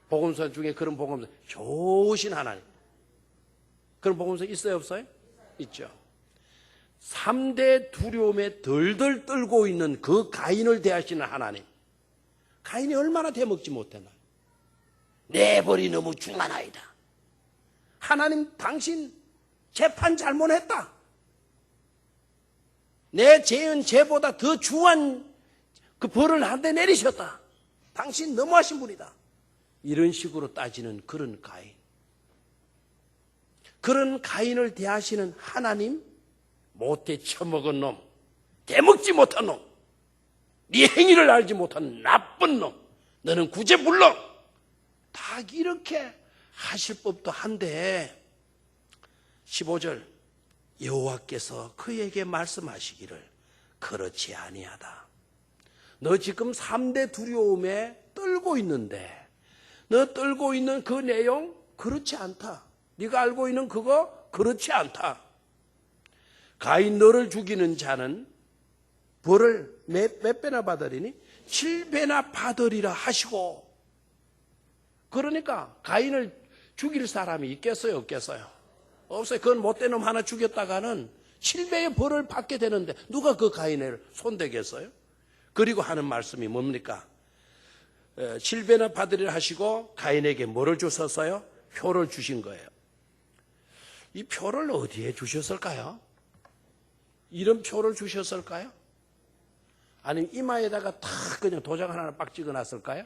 복음서 중에 그런 복음서, 좋으신 하나님. 그런 복음서 있어요, 없어요? 있죠. 3대 두려움에 덜덜 떨고 있는 그 가인을 대하시는 하나님. 가인이 얼마나 대먹지 못했나. 내 벌이 너무 중하나이다. 하나님, 당신 재판 잘못했다. 내 죄은 죄보다 더 중한 그 벌을 한대 내리셨다. 당신 너무하신 분이다. 이런 식으로 따지는 그런 가인. 그런 가인을 대하시는 하나님, 못해 처먹은 놈, 대먹지 못한 놈, 네 행위를 알지 못한 나쁜 놈, 너는 구제불능. 다 이렇게 하실 법도 한데 15절 여호와께서 그에게 말씀하시기를 그렇지 아니하다. 너 지금 3대 두려움에 떨고 있는데 너 떨고 있는 그 내용 그렇지 않다. 네가 알고 있는 그거 그렇지 않다. 가인 너를 죽이는 자는 벌을 몇 배나 받으리니? 7배나 받으리라 하시고. 그러니까 가인을 죽일 사람이 있겠어요, 없겠어요? 없어요. 그건 못된 놈 하나 죽였다가는 7배의 벌을 받게 되는데 누가 그 가인을 손대겠어요? 그리고 하는 말씀이 뭡니까? 7배나 받으리라 하시고 가인에게 뭐를 주셨어요? 표를 주신 거예요. 이 표를 어디에 주셨을까요? 이런 표를 주셨을까요? 아니면 이마에다가 탁 그냥 도장 하나 빡 찍어놨을까요?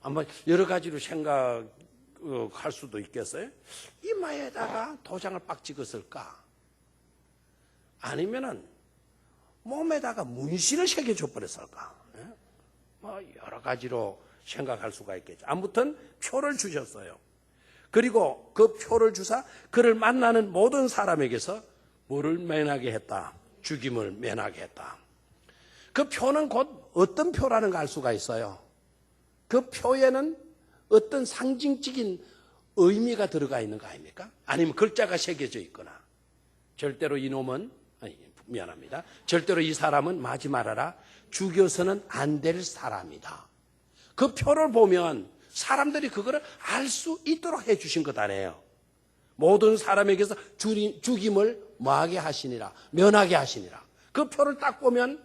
아마 여러 가지로 생각할 수도 있겠어요. 이마에다가 도장을 빡 찍었을까? 아니면은 몸에다가 문신을 새겨줘 버렸을까? 뭐 여러 가지로 생각할 수가 있겠죠. 아무튼 표를 주셨어요. 그리고 그 표를 주사 그를 만나는 모든 사람에게서 뭐를 면하게 했다? 죽임을 면하게 했다. 그 표는 곧 어떤 표라는 걸 알 수가 있어요. 그 표에는 어떤 상징적인 의미가 들어가 있는 거 아닙니까? 아니면 글자가 새겨져 있거나. 절대로 이놈은, 미안합니다. 절대로 이 사람은 마지 말아라. 죽여서는 안 될 사람이다. 그 표를 보면 사람들이 그거를 알 수 있도록 해 주신 것 아니에요. 모든 사람에게서 죽임을 뭐하게 하시니라, 면하게 하시니라. 그 표를 딱 보면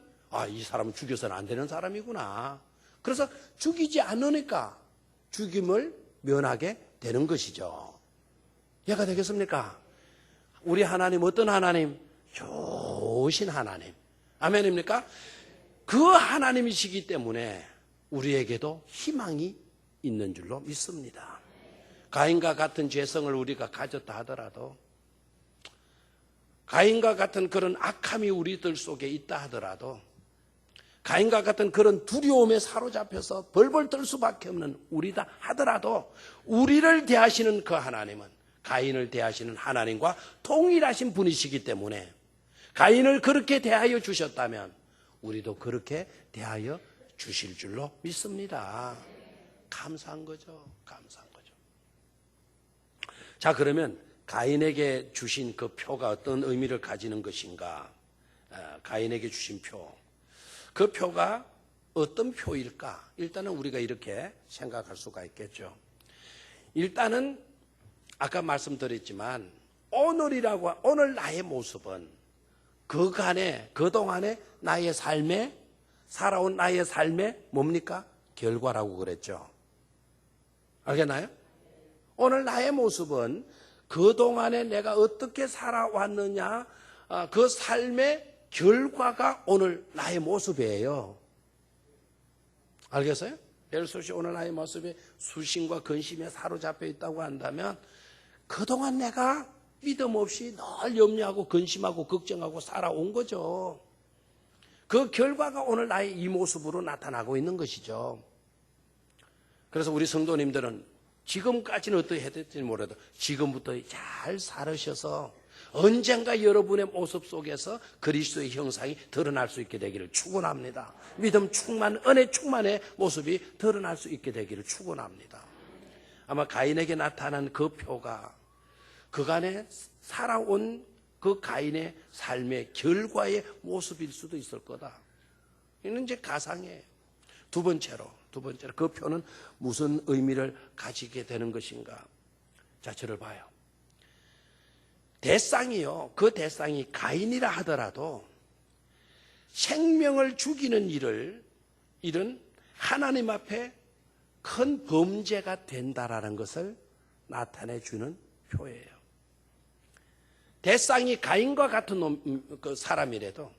이 사람은 죽여서는 안 되는 사람이구나. 그래서 죽이지 않으니까 죽임을 면하게 되는 것이죠. 이해가 되겠습니까? 우리 하나님 어떤 하나님? 좋으신 하나님. 아멘입니까? 그 하나님이시기 때문에 우리에게도 희망이 있는 줄로 믿습니다. 가인과 같은 죄성을 우리가 가졌다 하더라도, 가인과 같은 그런 악함이 우리들 속에 있다 하더라도, 가인과 같은 그런 두려움에 사로잡혀서 벌벌 떨 수밖에 없는 우리다 하더라도 우리를 대하시는 그 하나님은 가인을 대하시는 하나님과 동일하신 분이시기 때문에 가인을 그렇게 대하여 주셨다면 우리도 그렇게 대하여 주실 줄로 믿습니다. 감사한 거죠. 감사한 거죠. 자, 그러면 가인에게 주신 그 표가 어떤 의미를 가지는 것인가? 가인에게 주신 표. 그 표가 어떤 표일까? 일단은 우리가 이렇게 생각할 수가 있겠죠. 일단은 아까 말씀드렸지만 오늘 나의 모습은 그동안의 나의 삶에 살아온 나의 삶의 뭡니까? 결과라고 그랬죠. 알겠나요? 오늘 나의 모습은 그동안에 내가 어떻게 살아왔느냐, 그 삶의 결과가 오늘 나의 모습이에요. 알겠어요? 예를 들어서 오늘 나의 모습이 수신과 근심에 사로잡혀 있다고 한다면 그동안 내가 믿음 없이 늘 염려하고 근심하고 걱정하고 살아온 거죠. 그 결과가 오늘 나의 이 모습으로 나타나고 있는 것이죠. 그래서 우리 성도님들은 지금까지는 어떻게 해야 될지 몰라도 지금부터 잘 살으셔서 언젠가 여러분의 모습 속에서 그리스도의 형상이 드러날 수 있게 되기를 축원합니다. 믿음 충만, 은혜 충만의 모습이 드러날 수 있게 되기를 축원합니다. 아마 가인에게 나타난 그 표가 그간에 살아온 그 가인의 삶의 결과의 모습일 수도 있을 거다. 이는 이제 가상이에요. 두 번째로 그 표는 무슨 의미를 가지게 되는 것인가? 자, 저를 봐요. 대상이요. 그 대상이 가인이라 하더라도 생명을 죽이는 일은 하나님 앞에 큰 범죄가 된다라는 것을 나타내 주는 표예요. 대상이 가인과 같은 사람이라도,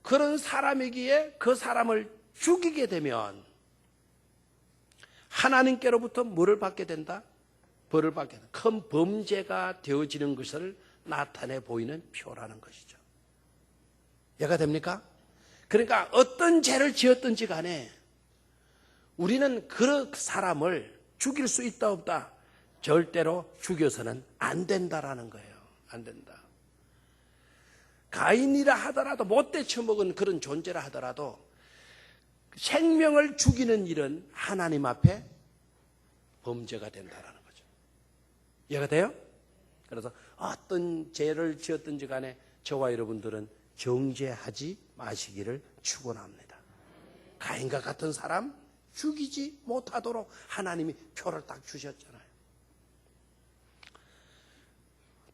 그런 사람이기에 그 사람을 죽이게 되면 하나님께로부터 뭐를 받게 된다? 벌을 받게 된다. 큰 범죄가 되어지는 것을 나타내 보이는 표라는 것이죠. 이해가 됩니까? 그러니까 어떤 죄를 지었든지 간에 우리는 그 사람을 죽일 수 있다 없다? 절대로 죽여서는 안 된다라는 거예요. 안 된다. 가인이라 하더라도 못돼 처먹은 그런 존재라 하더라도 생명을 죽이는 일은 하나님 앞에 범죄가 된다라는 거죠. 이해가 돼요? 그래서 어떤 죄를 지었든지 간에 저와 여러분들은 정죄하지 마시기를 축원합니다. 가인과 같은 사람 죽이지 못하도록 하나님이 표를 딱 주셨잖아요.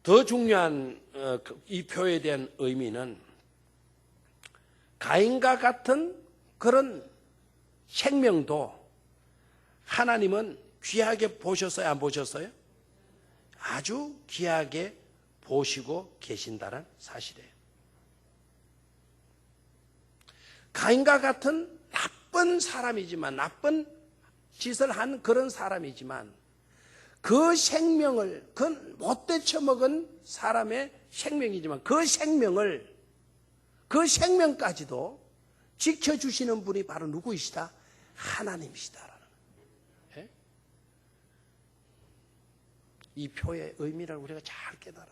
더 중요한 이 표에 대한 의미는 가인과 같은 그런 생명도 하나님은 귀하게 보셨어요? 안 보셨어요? 아주 귀하게 보시고 계신다는 사실이에요. 가인과 같은 나쁜 사람이지만, 나쁜 짓을 한 그런 사람이지만 그 생명을, 그 못돼 처먹은 사람의 생명이지만 그 생명까지도 지켜주시는 분이 바로 누구이시다? 하나님이시다라는 거예요. 이 표의 의미를 우리가 잘 깨달아.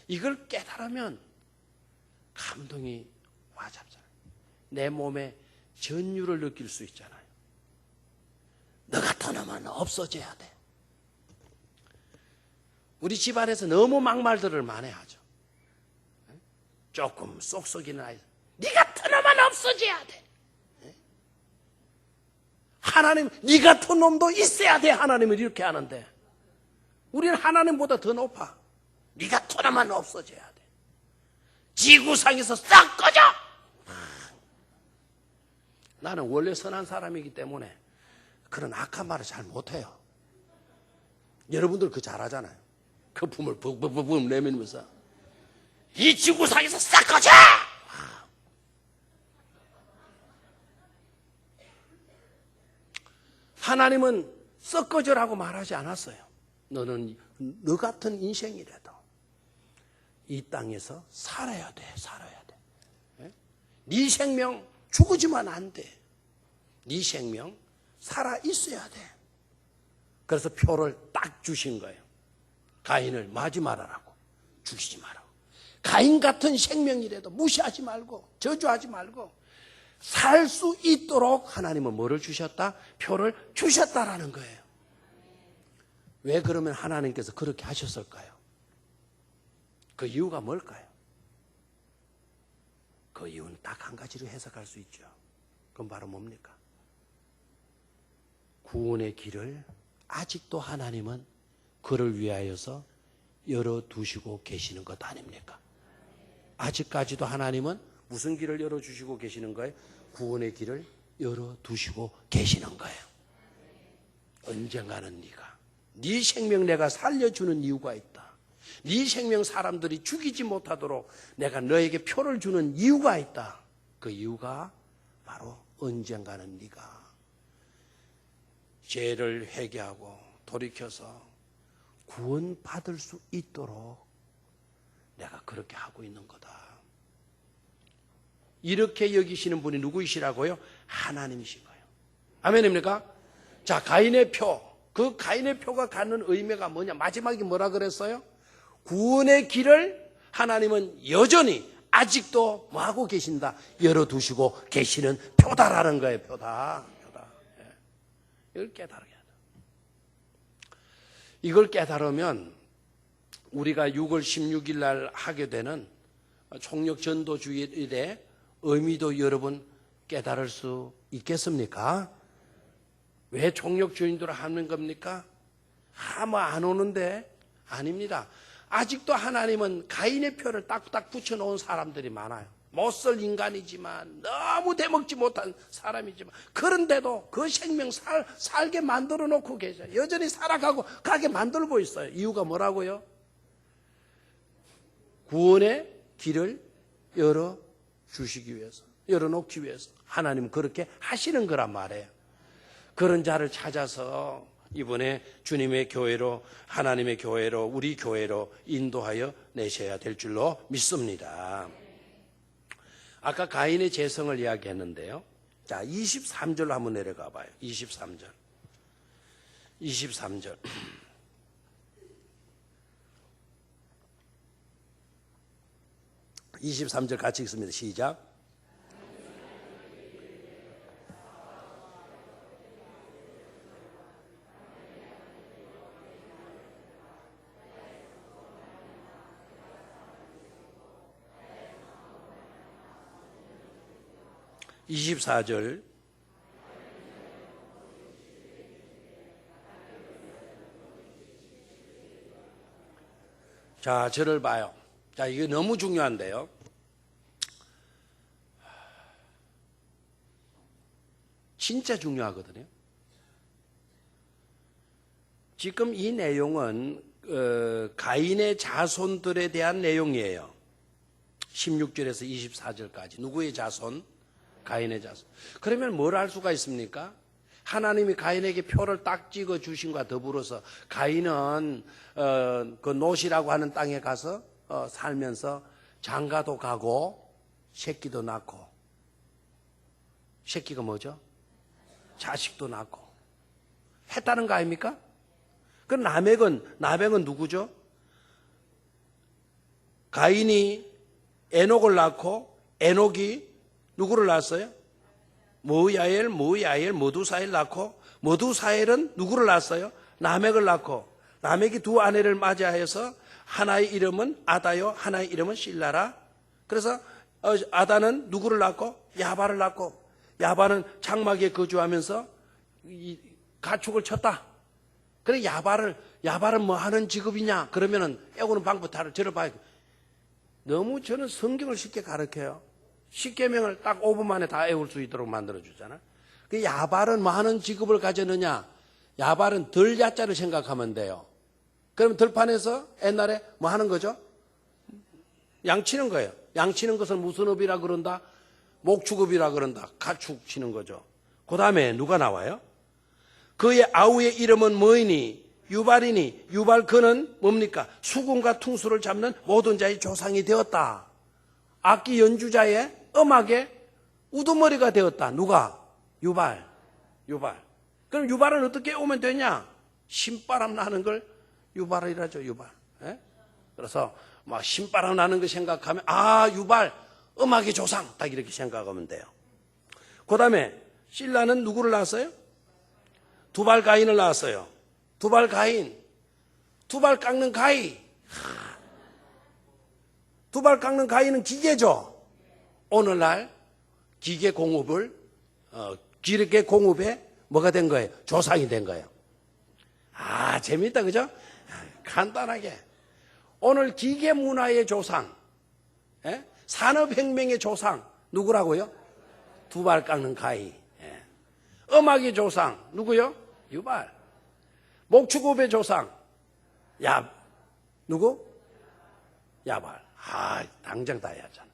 이걸 깨달으면 감동이 와잡잖아요. 내 몸에 전율을 느낄 수 있잖아요. 너 같은 놈은 없어져야 돼. 우리 집안에서 너무 막말들을 많이 하죠. 조금 쏙쏙이는 아이, 네 같은 놈은 없어져야 돼. 하나님, 네 같은 놈도 있어야 돼. 하나님은 이렇게 하는데 우리는 하나님보다 더 높아. 네 같은 놈은 없어져야 돼. 지구상에서 싹 꺼져. 나는 원래 선한 사람이기 때문에 그런 악한 말을 잘 못해요. 여러분들 그거 잘하잖아요. 거품을 벅벅벅 내밀면서 이 지구상에서 싹 꺼져! 하나님은 썩 꺼져라고 말하지 않았어요. 너는 너 같은 인생이라도 이 땅에서 살아야 돼. 네 생명 죽어지면 안 돼. 네 생명 살아 있어야 돼. 그래서 표를 딱 주신 거예요. 가인을 마지 말아라고, 죽이지 말라고. 가인 같은 생명이라도 무시하지 말고, 저주하지 말고, 살 수 있도록 하나님은 뭐를 주셨다? 표를 주셨다라는 거예요. 왜 그러면 하나님께서 그렇게 하셨을까요? 그 이유가 뭘까요? 그 이유는 딱 한 가지로 해석할 수 있죠. 그건 바로 뭡니까? 구원의 길을 아직도 하나님은 그를 위하여서 열어두시고 계시는 것 아닙니까? 아직까지도 하나님은 무슨 길을 열어주시고 계시는 거예요? 구원의 길을 열어두시고 계시는 거예요. 언젠가는 네가 네 생명 내가 살려주는 이유가 있다. 네 생명 사람들이 죽이지 못하도록 내가 너에게 표를 주는 이유가 있다. 그 이유가 바로 언젠가는 네가 죄를 회개하고 돌이켜서 구원받을 수 있도록 내가 그렇게 하고 있는 거다. 이렇게 여기시는 분이 누구이시라고요? 하나님이신 거예요. 아멘입니까? 자, 가인의 표. 그 가인의 표가 갖는 의미가 뭐냐? 마지막에 뭐라 그랬어요? 구원의 길을 하나님은 여전히 아직도 뭐하고 계신다? 열어두시고 계시는 표다라는 거예요. 표다. 예. 이걸 깨달아야 돼. 이걸 깨달으면 우리가 6월 16일 날 하게 되는 총력 전도 주일의 의미도 여러분 깨달을 수 있겠습니까? 왜 총력 주일로 하는 겁니까? 뭐 안 오는데? 아닙니다. 아직도 하나님은 가인의 표를 딱딱 붙여놓은 사람들이 많아요. 못쓸 인간이지만 너무 대먹지 못한 사람이지만 그런데도 그 생명 살게 만들어 놓고 계셔요. 여전히 살아가고 가게 만들고 있어요. 이유가 뭐라고요? 구원의 길을 열어주시기 위해서, 열어놓기 위해서 하나님은 그렇게 하시는 거란 말이에요. 그런 자를 찾아서 이번에 주님의 교회로, 하나님의 교회로, 우리 교회로 인도하여 내셔야 될 줄로 믿습니다. 아까 가인의 재성을 이야기했는데요. 자, 23절로 한번 내려가 봐요. 23절. 23절 같이 읽습니다. 시작. (24절) 자, 저를 봐요. 자, 이게 너무 중요한데요. 진짜 중요하거든요. 지금 이 내용은 가인의 자손들에 대한 내용이에요. 16절에서 24절까지. 누구의 자손? 가인의 자손. 그러면 뭘 할 수가 있습니까? 하나님이 가인에게 표를 딱 찍어 주신과 더불어서 가인은 그 노시라고 하는 땅에 가서 살면서 장가도 가고 새끼도 낳고, 새끼가 뭐죠? 자식도 낳고 했다는 거 아닙니까? 그 나백은 누구죠? 가인이 에녹을 낳고 에녹이 누구를 낳았어요? 무야엘, 모두사엘 낳고, 모두사엘은 누구를 낳았어요? 라멕을 낳고, 라멕이 두 아내를 맞이하여서 하나의 이름은 아다요, 하나의 이름은 실라라. 그래서 아다는 누구를 낳고? 야발을 낳고, 야발은 장막에 거주하면서 가축을 쳤다. 그래 야발은 뭐 하는 직업이냐? 그러면은 애우는 방법 다를 저를 봐요. 너무 저는 성경을 쉽게 가르쳐요. 10계명을 딱 5분 만에 다 외울 수 있도록 만들어주잖아. 그 야발은 뭐 하는 직업을 가졌느냐? 야발은 들야자를 생각하면 돼요. 그럼 들판에서 옛날에 뭐 하는 거죠? 양치는 거예요. 양치는 것은 무슨 업이라 그런다? 목축업이라 그런다. 가축 치는 거죠. 그 다음에 누가 나와요? 그의 아우의 이름은 뭐이니? 유발이니? 유발 그는 뭡니까? 수금과 퉁수를 잡는 모든 자의 조상이 되었다. 악기 연주자의 음악의 우두머리가 되었다. 누가? 유발. 그럼 유발은 어떻게 오면 되냐? 신바람 나는 걸 유발이라죠. 유발. 예? 그래서 막 신바람 나는 거 생각하면 유발 음악의 조상 딱 이렇게 생각하면 돼요. 그 다음에 실라는 누구를 낳았어요? 두발 가인을 낳았어요. 두발 가인. 두발 깎는 가인. 두발 깎는 가인은 기계죠. 오늘날 기계 공업에 뭐가 된 거예요? 조상이 된 거예요. 아, 재밌다, 그죠? 간단하게. 오늘 기계 문화의 조상, 산업혁명의 조상, 누구라고요? 두발 깎는 가인. 음악의 조상, 누구요? 유발. 목축업의 조상, 누구? 야발. 아, 당장 다 해야잖아.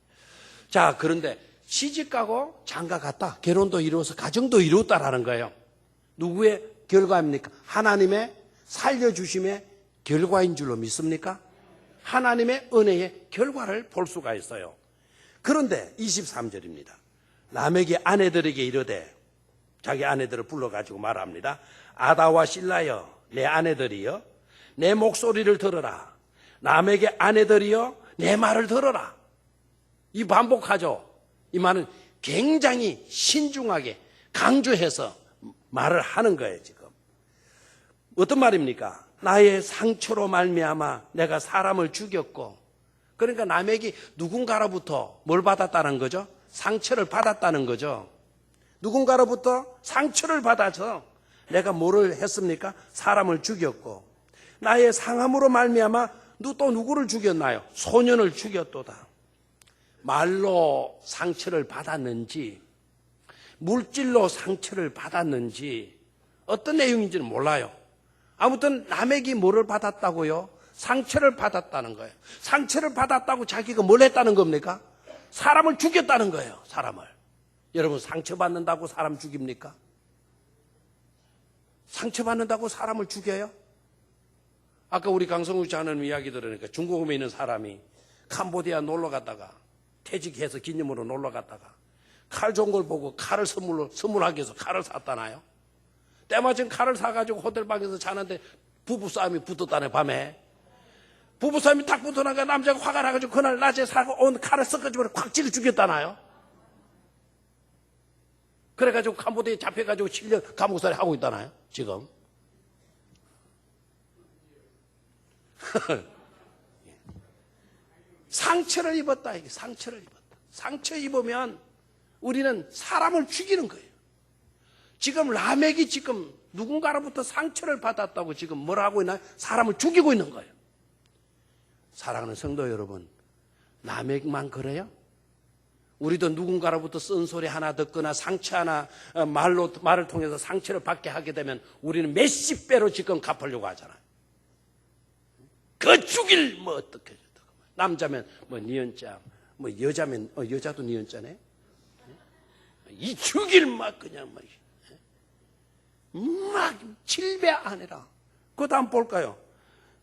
자, 그런데 시집가고 장가갔다. 결혼도 이루어서 가정도 이루었다라는 거예요. 누구의 결과입니까? 하나님의 살려주심의 결과인 줄로 믿습니까? 하나님의 은혜의 결과를 볼 수가 있어요. 그런데 23절입니다. 라멕이 아내들에게 이르되, 자기 아내들을 불러가지고 말합니다. 아다와 실라여, 내 아내들이여, 내 목소리를 들어라. 라멕의 아내들이여, 내 말을 들어라. 이 반복하죠. 이 말은 굉장히 신중하게 강조해서 말을 하는 거예요, 지금. 어떤 말입니까? 나의 상처로 말미암아 내가 사람을 죽였고, 그러니까 라멕이 누군가로부터 뭘 받았다는 거죠? 상처를 받았다는 거죠. 누군가로부터 상처를 받아서 내가 뭐를 했습니까? 사람을 죽였고, 나의 상함으로 말미암아 또 누구를 죽였나요? 소년을 죽였도다. 말로 상처를 받았는지, 물질로 상처를 받았는지, 어떤 내용인지는 몰라요. 아무튼 라멕이 뭐를 받았다고요? 상처를 받았다는 거예요. 상처를 받았다고 자기가 뭘 했다는 겁니까? 사람을 죽였다는 거예요. 사람을. 여러분, 상처받는다고 사람 죽입니까? 상처받는다고 사람을 죽여요? 아까 우리 강성우 자는 이야기 들으니까 중국에 있는 사람이 캄보디아 놀러 갔다가 퇴직해서 기념으로 놀러 갔다가 칼 좋은 걸 보고 칼을 선물하기 위해서 칼을 샀다나요? 때마침 칼을 사가지고 호텔방에서 자는데 부부싸움이 붙었다네, 밤에. 부부싸움이 딱 붙어나가 남자가 화가 나가지고 그날 낮에 사고 온 칼을 섞어주고 콱 찔러 죽였다나요? 그래가지고 캄보디아에 잡혀가지고 7년 감옥살이 하고 있다나요, 지금? 상처를 입었다, 이게 상처를 입었다. 상처 입으면 우리는 사람을 죽이는 거예요. 지금 라멕이 지금 누군가로부터 상처를 받았다고 지금 뭘 하고 있나요? 사람을 죽이고 있는 거예요. 사랑하는 성도 여러분, 라멕만 그래요? 우리도 누군가로부터 쓴소리 하나 듣거나 상처 하나 말을 통해서 상처를 받게 하게 되면 우리는 몇십 배로 지금 갚으려고 하잖아요. 그 죽일 뭐 어떻게 남자면 뭐 니은자, 뭐 여자면 여자도 니은자네. 이 죽일 막 그냥 막 7배 아니라. 그 다음 볼까요?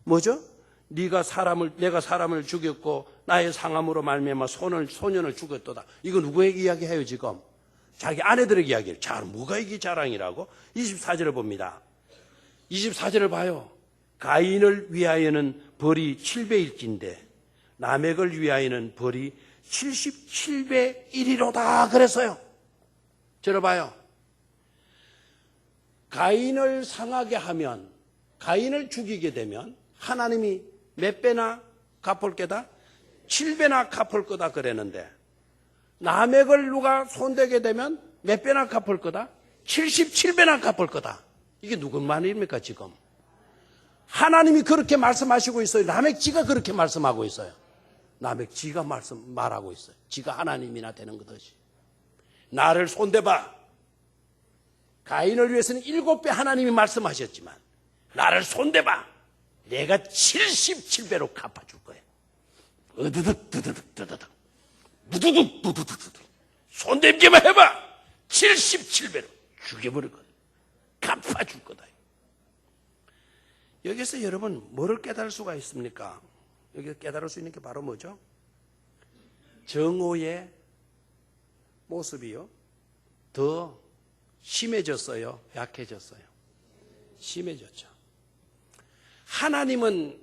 뭐죠? 내가 사람을 죽였고 나의 상함으로 말미암아 소년을 죽였도다. 이거 누구에게 이야기해요 지금? 자기 아내들에게 이야기해요. 자, 뭐가 이게 자랑이라고? 24절을 봅니다. 24절을 봐요. 가인을 위하여는 벌이 7배일진데 라멕을 위하여는 벌이 77배 1이로다 그랬어요. 들어봐요. 가인을 상하게 하면, 가인을 죽이게 되면 하나님이 몇 배나 갚을 거다? 7배나 갚을 거다 그랬는데, 라멕을 누가 손대게 되면 몇 배나 갚을 거다? 77배나 갚을 거다. 이게 누구 말입니까 지금? 하나님이 그렇게 말씀하시고 있어요. 라멕 지가 그렇게 말씀하고 있어요. 라멕 지가 말하고 있어요. 지가 하나님이나 되는 것이지. 나를 손대봐. 가인을 위해서는 7배 하나님이 말씀하셨지만 나를 손대봐. 내가 77배로 갚아줄 거야. 으드득 드드득 드드득 무두둑 무두둑 손대기만 해봐. 77배로 죽여버릴 거야. 갚아줄 거다. 여기서 여러분 뭐를 깨달을 수가 있습니까? 여기서 깨달을 수 있는 게 바로 뭐죠? 정오의 모습이요. 더 심해졌어요? 약해졌어요? 심해졌죠. 하나님은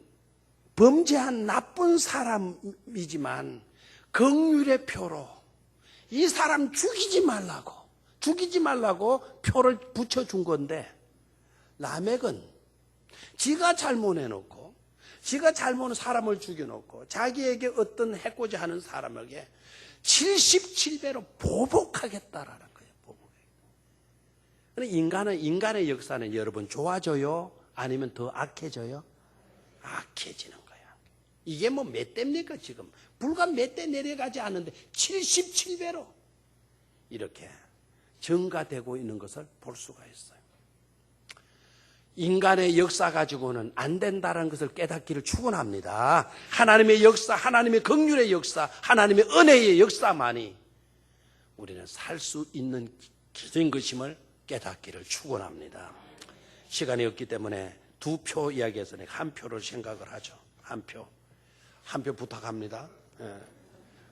범죄한 나쁜 사람이지만 긍휼의 표로 이 사람 죽이지 말라고, 죽이지 말라고 표를 붙여준 건데, 라멕은 지가 잘못해놓고 지가 잘못한 사람을 죽여놓고 자기에게 어떤 해코지 하는 사람에게 77배로 보복하겠다라는 거예요. 보복하겠다. 인간의 역사는 여러분 좋아져요? 아니면 더 악해져요? 악해지는 거야. 이게 뭐 몇 대입니까 지금? 불과 몇 대 내려가지 않는데 77배로 이렇게 증가되고 있는 것을 볼 수가 있어요. 인간의 역사 가지고는 안 된다는 것을 깨닫기를 축원합니다. 하나님의 역사, 하나님의 긍휼의 역사, 하나님의 은혜의 역사만이 우리는 살 수 있는 길인 것임을 깨닫기를 축원합니다. 시간이 없기 때문에 두 표 이야기에서 한 표를 생각을 하죠. 한 표 부탁합니다.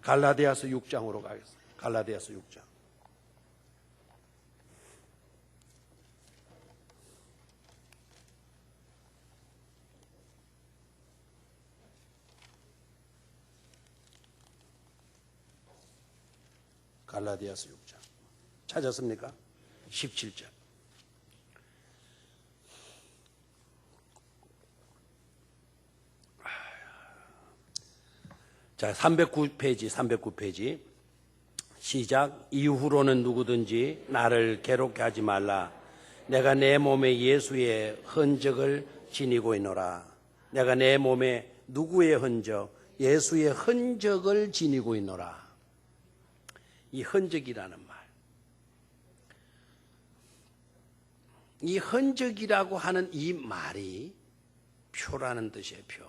갈라디아서 6장으로 가겠습니다. 갈라디아서 6장. 갈라디아서 6장. 찾았습니까? 17절. 자, 309페이지. 시작. 이후로는 누구든지 나를 괴롭게 하지 말라. 내가 내 몸에 예수의 흔적을 지니고 있노라. 내가 내 몸에 누구의 흔적? 예수의 흔적을 지니고 있노라. 이 흔적이라는 말. 이 흔적이라고 하는 이 말이 표라는 뜻이에요. 표.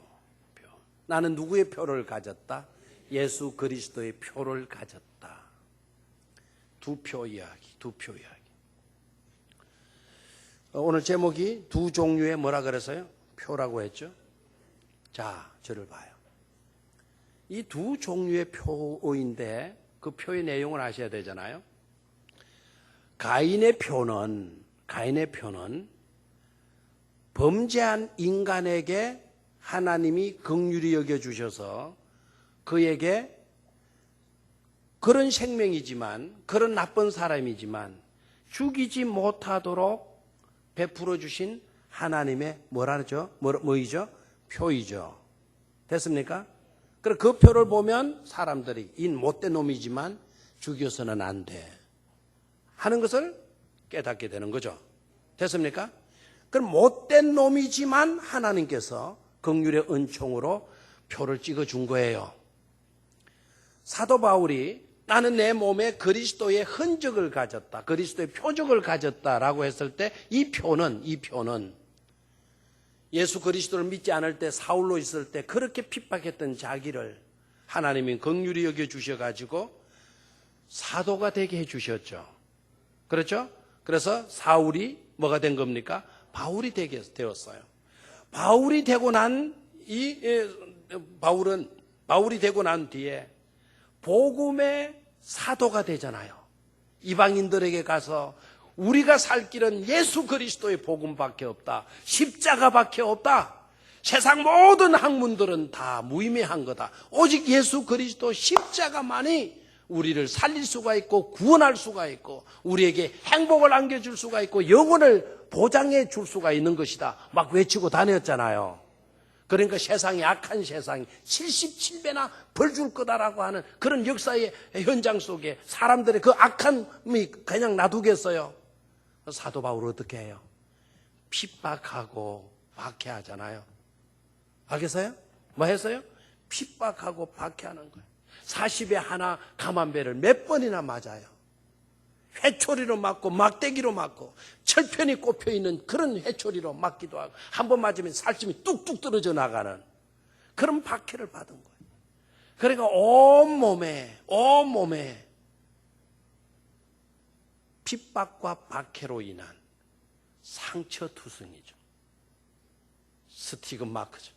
나는 누구의 표를 가졌다? 예수 그리스도의 표를 가졌다. 두 표 이야기. 오늘 제목이 두 종류의 뭐라 그랬어요? 표라고 했죠? 자, 저를 봐요. 이 두 종류의 표인데 그 표의 내용을 아셔야 되잖아요. 가인의 표는 범죄한 인간에게 하나님이 긍휼히 여겨주셔서 그에게 그런 생명이지만, 그런 나쁜 사람이지만 죽이지 못하도록 베풀어 주신 하나님의 뭐이죠? 표이죠. 됐습니까? 그래서 그 표를 보면 사람들이 이 못된 놈이지만 죽여서는 안 돼 하는 것을 깨닫게 되는 거죠. 됐습니까? 그럼 못된 놈이지만 하나님께서 긍휼의 은총으로 표를 찍어준 거예요. 사도 바울이 나는 내 몸에 그리스도의 흔적을 가졌다, 그리스도의 표적을 가졌다라고 했을 때 이 표는 예수 그리스도를 믿지 않을 때 사울로 있을 때 그렇게 핍박했던 자기를 하나님이 긍휼히 여겨주셔가지고 사도가 되게 해주셨죠. 그렇죠? 그래서 사울이 뭐가 된 겁니까? 바울이 되게 되었어요. 바울이 되고 난 뒤에 복음의 사도가 되잖아요. 이방인들에게 가서 우리가 살 길은 예수 그리스도의 복음밖에 없다. 십자가밖에 없다. 세상 모든 학문들은 다 무의미한 거다. 오직 예수 그리스도 십자가만이 우리를 살릴 수가 있고 구원할 수가 있고 우리에게 행복을 안겨줄 수가 있고 영혼을 보장해 줄 수가 있는 것이다. 막 외치고 다녔잖아요. 그러니까 세상이 악한 세상이 77배나 벌 줄 거다라고 하는 그런 역사의 현장 속에 사람들의 그 악함이 그냥 놔두겠어요. 사도 바울 어떻게 해요? 핍박하고 박해하잖아요. 알겠어요? 뭐 했어요? 핍박하고 박해하는 거예요. 40에 하나 가만배를 몇 번이나 맞아요. 회초리로 맞고 막대기로 맞고 철편이 꼽혀있는 그런 회초리로 맞기도 하고 한 번 맞으면 살점이 뚝뚝 떨어져 나가는 그런 박해를 받은 거예요. 그러니까 온몸에 핍박과 박해로 인한 상처 투성이죠. 스티그마크죠.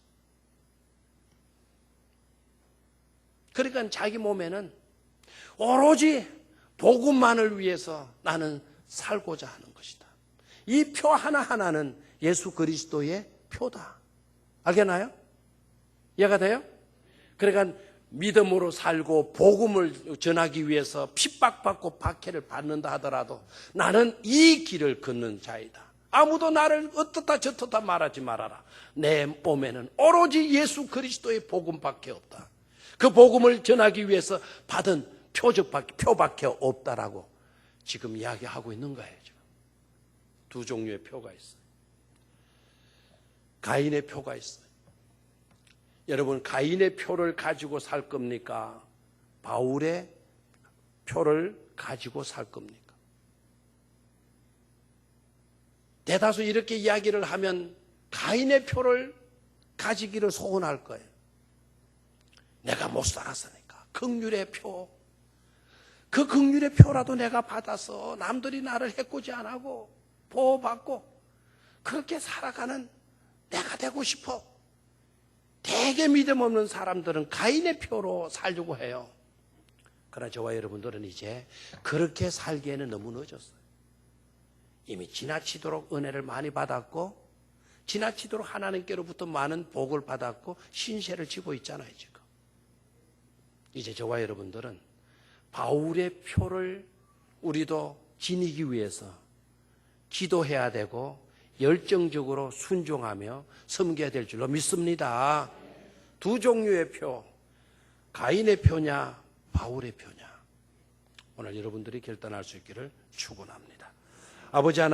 그러니까 자기 몸에는 오로지 복음만을 위해서 나는 살고자 하는 것이다. 이 표 하나하나는 예수 그리스도의 표다. 알겠나요? 이해가 돼요? 그러니까 믿음으로 살고 복음을 전하기 위해서 핍박받고 박해를 받는다 하더라도 나는 이 길을 걷는 자이다. 아무도 나를 어떻다 저떻다 말하지 말아라. 내 몸에는 오로지 예수 그리스도의 복음밖에 없다. 그 복음을 전하기 위해서 받은 표밖에 없다라고 지금 이야기하고 있는 거예요. 지금. 두 종류의 표가 있어요. 가인의 표가 있어요. 여러분, 가인의 표를 가지고 살 겁니까? 바울의 표를 가지고 살 겁니까? 대다수 이렇게 이야기를 하면 가인의 표를 가지기를 소원할 거예요. 내가 못 살았으니까 긍휼의 표, 그 긍휼의 표라도 내가 받아서 남들이 나를 해코지 안 하고 보호받고 그렇게 살아가는 내가 되고 싶어. 되게 믿음 없는 사람들은 가인의 표로 살려고 해요. 그러나 저와 여러분들은 이제 그렇게 살기에는 너무 늦었어요. 이미 지나치도록 은혜를 많이 받았고 지나치도록 하나님께로부터 많은 복을 받았고 신세를 지고 있잖아요. 지금 이제 저와 여러분들은 바울의 표를 우리도 지니기 위해서 기도해야 되고 열정적으로 순종하며 섬겨야 될 줄로 믿습니다. 두 종류의 표, 가인의 표냐 바울의 표냐, 오늘 여러분들이 결단할 수 있기를 축원합니다. 아버지 하나님,